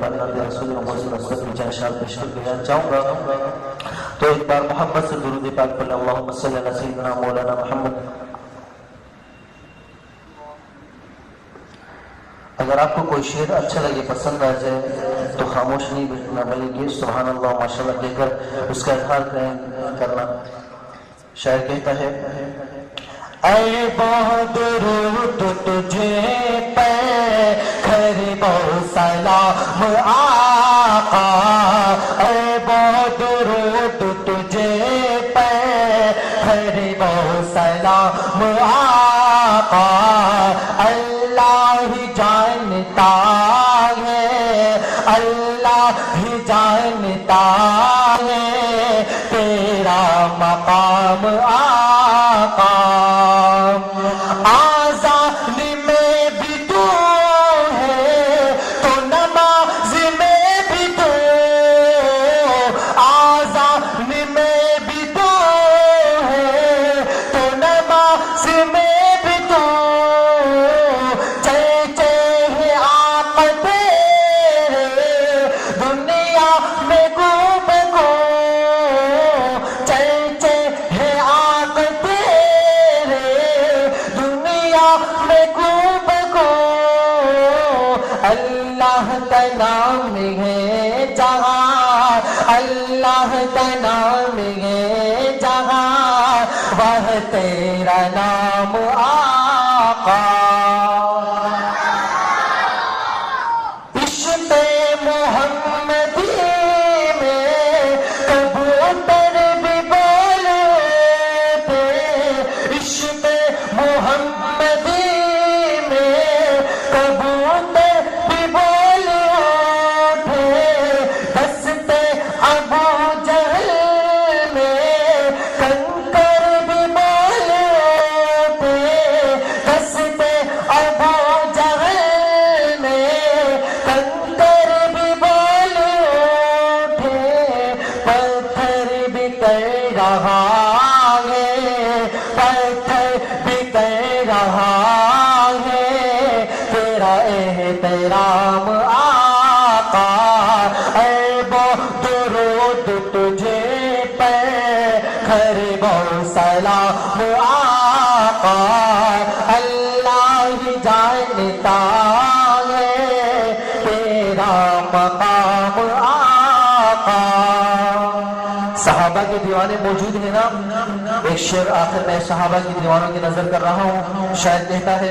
بنت رسول محمد صلی اللہ علیہ وسلم چند اشعار پیش کر کے چاہوں گا. تو ایک بار محبت سے درود پاک پڑھ لیں. اللہم صلی علی سیدنا مولانا محمد. اگر آپ کو کوئی شعر اچھا لگے پسند آ جائے تو خاموش نہیں بیٹھنا بلکہ سبحان اللہ ماشاءاللہ کہہ کر اس کا اظہار کرنا. شاعر کہتا ہے اے بہت درود تجھے پہ خیر بہت سلام آقا. اے بہت درود تجھے پہ خیر بہت سلام آقا. اللہ ہی جانتا ہے اللہ ہی جانتا ہے تیرا مقام آقا. آذان میں بھی تو ہے تو نماز میں بھی تو. آذان میں بھی تو ہے تو نماز میں بھی تو. اللہ کا نام ہے جہاں اللہ کا نام ہے جہاں وہ تیرا نام آقا. عشق محمدی میں کبوتر بھی بولتے. عشق محمدی میں کبوتر بھی بولتے. دستے ابو جہل میں کنکر بھی بولتے. دستے ابو جہل میں کنکر بھی بولتے. پتھر بھی کہہ رہا ہے پتھر بھی کہہ رہا ہے تیرا احترام آقا. اے بہت درود تجھے پہ خیر بہت سلام آقا. اللہ ہی جانتا ہے تیرا مقام آقا. صحابہ کے دیوانے موجود ہیں نا. ایک شعر آخر میں صحابہ کی دیوانوں کی نظر کر رہا ہوں. شاید کہتا ہے